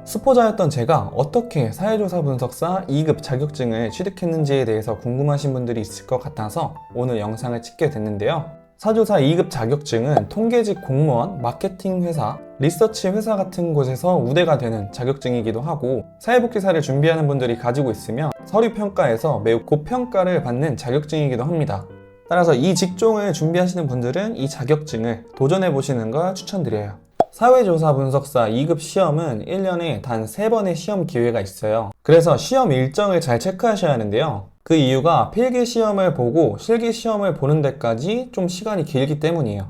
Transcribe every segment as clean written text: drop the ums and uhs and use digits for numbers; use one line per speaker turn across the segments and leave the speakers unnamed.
수포자였던 제가 어떻게 사회조사 분석사 2급 자격증을 취득했는지에 대해서 궁금하신 분들이 있을 것 같아서 오늘 영상을 찍게 됐는데요. 사조사 2급 자격증은 통계직 공무원, 마케팅 회사, 리서치 회사 같은 곳에서 우대가 되는 자격증이기도 하고, 사회복지사를 준비하는 분들이 가지고 있으면 서류평가에서 매우 고평가를 받는 자격증이기도 합니다. 따라서 이 직종을 준비하시는 분들은 이 자격증을 도전해 보시는 걸 추천드려요. 사회조사 분석사 2급 시험은 1년에 단 3번의 시험 기회가 있어요. 그래서 시험 일정을 잘 체크하셔야 하는데요. 그 이유가 필기 시험을 보고 실기 시험을 보는 데까지 좀 시간이 길기 때문이에요.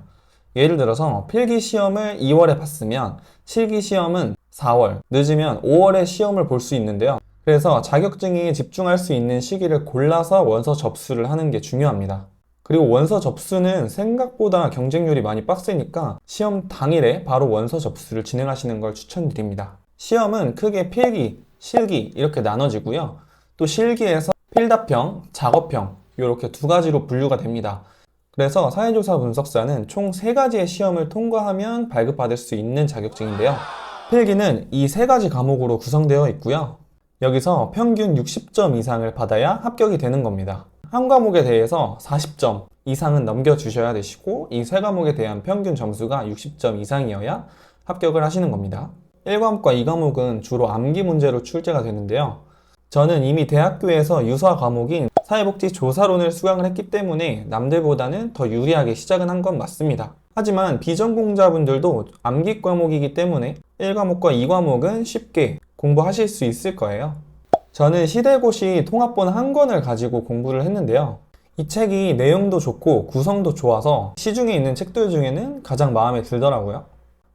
예를 들어서 필기 시험을 2월에 봤으면 실기 시험은 4월, 늦으면 5월에 시험을 볼 수 있는데요. 그래서 자격증에 집중할 수 있는 시기를 골라서 원서 접수를 하는 게 중요합니다. 그리고 원서 접수는 생각보다 경쟁률이 많이 빡세니까 시험 당일에 바로 원서 접수를 진행하시는 걸 추천드립니다. 시험은 크게 필기, 실기 이렇게 나눠지고요. 또 실기에서 필답형, 작업형 이렇게 두 가지로 분류가 됩니다. 그래서 사회조사 분석사는 총 3가지의 시험을 통과하면 발급받을 수 있는 자격증인데요. 필기는 이 3가지 과목으로 구성되어 있고요. 여기서 평균 60점 이상을 받아야 합격이 되는 겁니다. 한 과목에 대해서 40점 이상은 넘겨주셔야 되시고, 이 3과목에 대한 평균 점수가 60점 이상이어야 합격을 하시는 겁니다. 1과목과 2과목은 주로 암기 문제로 출제가 되는데요. 저는 이미 대학교에서 유사 과목인 사회복지 조사론을 수강을 했기 때문에 남들보다는 더 유리하게 시작은 한 건 맞습니다. 하지만 비전공자분들도 암기 과목이기 때문에 1과목과 2과목은 쉽게 공부하실 수 있을 거예요. 저는 시대고시 통합본 한 권을 가지고 공부를 했는데요. 이 책이 내용도 좋고 구성도 좋아서 시중에 있는 책들 중에는 가장 마음에 들더라고요.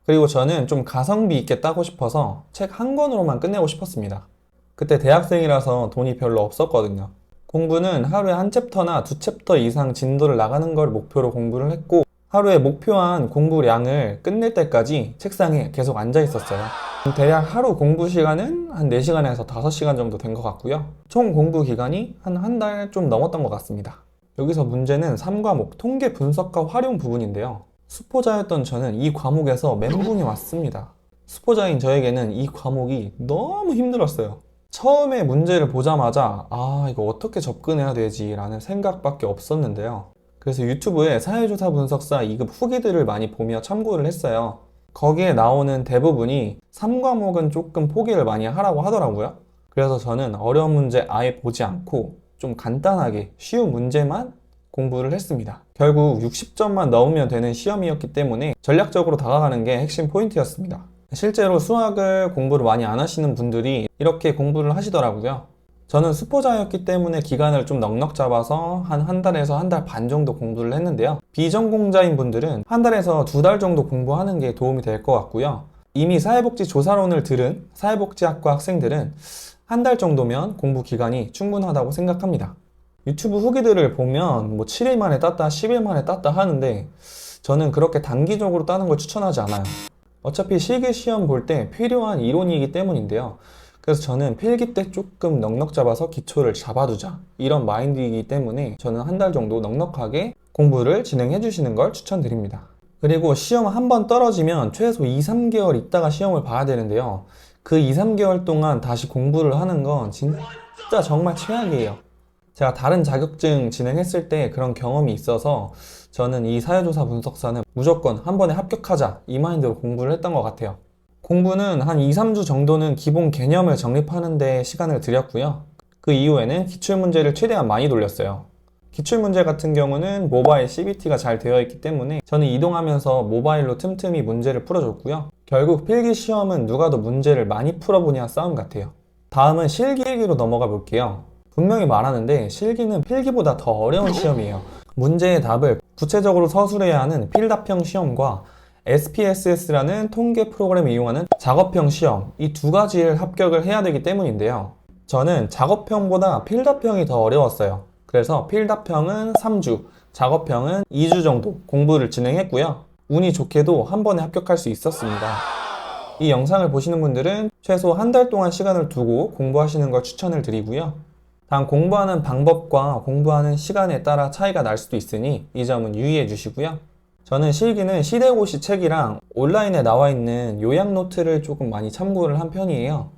그리고 저는 좀 가성비 있게 따고 싶어서 책 한 권으로만 끝내고 싶었습니다. 그때 대학생이라서 돈이 별로 없었거든요. 공부는 하루에 한 챕터나 2챕터 이상 진도를 나가는 걸 목표로 공부를 했고, 하루에 목표한 공부량을 끝낼 때까지 책상에 계속 앉아 있었어요. 대략 하루 공부 시간은 한 4시간에서 5시간 정도 된 것 같고요. 총 공부 기간이 한 달 좀 넘었던 것 같습니다. 여기서 문제는 3과목 통계 분석과 활용 부분인데요. 수포자였던 저는 이 과목에서 멘붕이 왔습니다. 수포자인 저에게는 이 과목이 너무 힘들었어요. 처음에 문제를 보자마자 이거 어떻게 접근해야 되지 라는 생각밖에 없었는데요. 그래서 유튜브에 사회조사 분석사 2급 후기들을 많이 보며 참고를 했어요. 거기에 나오는 대부분이 3과목은 조금 포기를 많이 하라고 하더라고요. 그래서 저는 어려운 문제 아예 보지 않고 좀 간단하게 쉬운 문제만 공부를 했습니다. 결국 60점만 넣으면 되는 시험이었기 때문에 전략적으로 다가가는 게 핵심 포인트였습니다. 실제로 수학을 공부를 많이 안 하시는 분들이 이렇게 공부를 하시더라고요. 저는 수포자였기 때문에 기간을 좀 넉넉 잡아서 한 달에서 1달 반 정도 공부를 했는데요. 비전공자인 분들은 1달에서 2달 정도 공부하는 게 도움이 될 것 같고요. 이미 사회복지 조사론을 들은 사회복지학과 학생들은 1달 정도면 공부 기간이 충분하다고 생각합니다. 유튜브 후기들을 보면 7일 만에 땄다, 10일 만에 땄다 하는데 저는 그렇게 단기적으로 따는 걸 추천하지 않아요. 어차피 실기 시험 볼 때 필요한 이론이기 때문인데요. 그래서 저는 필기 때 조금 넉넉 잡아서 기초를 잡아두자 이런 마인드이기 때문에 저는 1달 정도 넉넉하게 공부를 진행해 주시는 걸 추천드립니다. 그리고 시험 한 번 떨어지면 최소 2-3개월 있다가 시험을 봐야 되는데요. 그 2-3개월 동안 다시 공부를 하는 건 진짜 정말 최악이에요. 제가 다른 자격증 진행했을 때 그런 경험이 있어서 저는 이 사회조사 분석사는 무조건 한 번에 합격하자 이 마인드로 공부를 했던 것 같아요. 공부는 한 2-3주 정도는 기본 개념을 정립하는 데 시간을 들였고요. 그 이후에는 기출문제를 최대한 많이 돌렸어요. 기출문제 같은 경우는 모바일 CBT가 잘 되어 있기 때문에 저는 이동하면서 모바일로 틈틈이 문제를 풀어줬고요. 결국 필기 시험은 누가 더 문제를 많이 풀어보냐 싸움 같아요. 다음은 실기 얘기로 넘어가 볼게요. 분명히 말하는데 실기는 필기보다 더 어려운 시험이에요. 문제의 답을 구체적으로 서술해야 하는 필답형 시험과 SPSS라는 통계 프로그램을 이용하는 작업형 시험, 이 2가지를 합격을 해야 되기 때문인데요. 저는 작업형보다 필답형이 더 어려웠어요. 그래서 필답형은 3주, 작업형은 2주 정도 공부를 진행했고요. 운이 좋게도 한 번에 합격할 수 있었습니다. 이 영상을 보시는 분들은 최소 1달 동안 시간을 두고 공부하시는 걸 추천을 드리고요. 단 공부하는 방법과 공부하는 시간에 따라 차이가 날 수도 있으니 이 점은 유의해 주시고요. 저는 실기는 시대고시 책이랑 온라인에 나와 있는 요약 노트를 조금 많이 참고를 한 편이에요.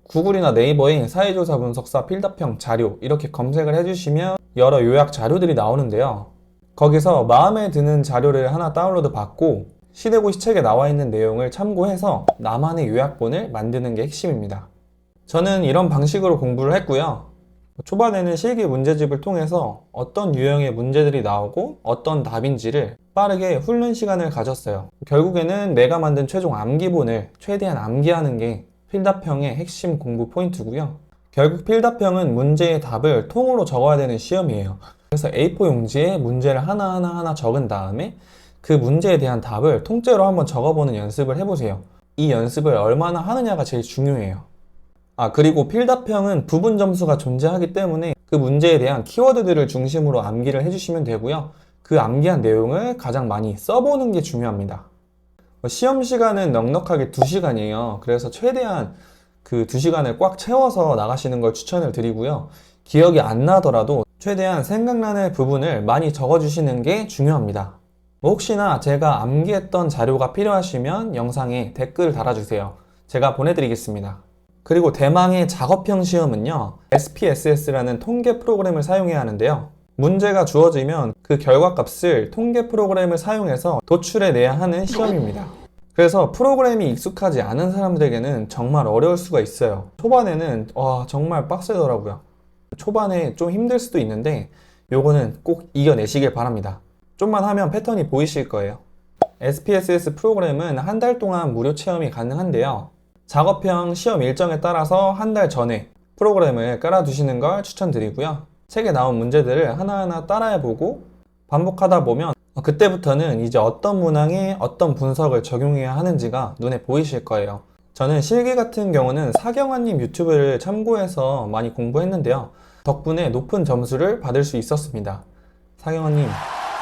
구글이나 네이버에 사회조사 분석사 필답형 자료 이렇게 검색을 해주시면 여러 요약 자료들이 나오는데요. 거기서 마음에 드는 자료를 하나 다운로드 받고 시대고시 책에 나와 있는 내용을 참고해서 나만의 요약본을 만드는 게 핵심입니다. 저는 이런 방식으로 공부를 했고요. 초반에는 실기 문제집을 통해서 어떤 유형의 문제들이 나오고 어떤 답인지를 빠르게 훑는 시간을 가졌어요. 결국에는 내가 만든 최종 암기본을 최대한 암기하는 게 필답형의 핵심 공부 포인트고요. 결국 필답형은 문제의 답을 통으로 적어야 되는 시험이에요. 그래서 A4 용지에 문제를 하나하나 적은 다음에 그 문제에 대한 답을 통째로 한번 적어보는 연습을 해보세요. 이 연습을 얼마나 하느냐가 제일 중요해요. 그리고 필답형은 부분 점수가 존재하기 때문에 그 문제에 대한 키워드들을 중심으로 암기를 해주시면 되고요. 그 암기한 내용을 가장 많이 써보는 게 중요합니다. 시험 시간은 넉넉하게 2시간이에요. 그래서 최대한 그 2시간을 꽉 채워서 나가시는 걸 추천을 드리고요. 기억이 안 나더라도 최대한 생각나는 부분을 많이 적어주시는 게 중요합니다. 혹시나 제가 암기했던 자료가 필요하시면 영상에 댓글을 달아주세요. 제가 보내드리겠습니다. 그리고 대망의 작업형 시험은요, SPSS라는 통계 프로그램을 사용해야 하는데요. 문제가 주어지면 그 결과값을 통계 프로그램을 사용해서 도출해내야 하는 시험입니다. 그래서 프로그램이 익숙하지 않은 사람들에게는 정말 어려울 수가 있어요. 초반에는 정말 빡세더라고요. 초반에 좀 힘들 수도 있는데 요거는 꼭 이겨내시길 바랍니다. 좀만 하면 패턴이 보이실 거예요. SPSS 프로그램은 한 달 동안 무료 체험이 가능한데요. 작업형 시험 일정에 따라서 한 달 전에 프로그램을 깔아두시는 걸 추천드리고요. 책에 나온 문제들을 하나하나 따라해보고 반복하다 보면 그때부터는 이제 어떤 문항에 어떤 분석을 적용해야 하는지가 눈에 보이실 거예요. 저는 실기 같은 경우는 사경환님 유튜브를 참고해서 많이 공부했는데요. 덕분에 높은 점수를 받을 수 있었습니다. 사경환님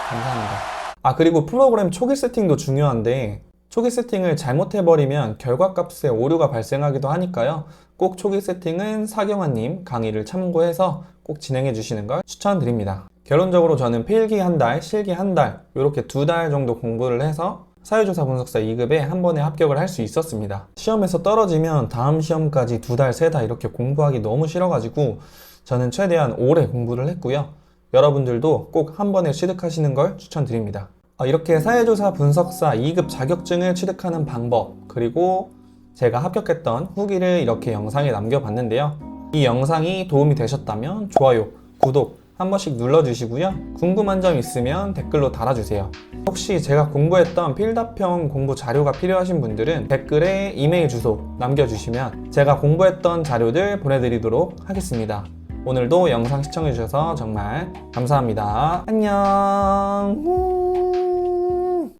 감사합니다. 그리고 프로그램 초기 세팅도 중요한데 초기 세팅을 잘못해버리면 결과값에 오류가 발생하기도 하니까요. 꼭 초기 세팅은 사경환님 강의를 참고해서 꼭 진행해 주시는 걸 추천드립니다. 결론적으로 저는 필기 한 달, 실기 한 달 이렇게 2달 정도 공부를 해서 사회조사 분석사 2급에 한 번에 합격을 할 수 있었습니다. 시험에서 떨어지면 다음 시험까지 2달, 3달 이렇게 공부하기 너무 싫어가지고 저는 최대한 오래 공부를 했고요. 여러분들도 꼭 한 번에 취득하시는 걸 추천드립니다. 이렇게 사회조사 분석사 2급 자격증을 취득하는 방법, 그리고 제가 합격했던 후기를 이렇게 영상에 남겨봤는데요. 이 영상이 도움이 되셨다면 좋아요, 구독 한 번씩 눌러주시고요. 궁금한 점 있으면 댓글로 달아주세요. 혹시 제가 공부했던 필답형 공부 자료가 필요하신 분들은 댓글에 이메일 주소 남겨주시면 제가 공부했던 자료들 보내드리도록 하겠습니다. 오늘도 영상 시청해주셔서 정말 감사합니다. 안녕.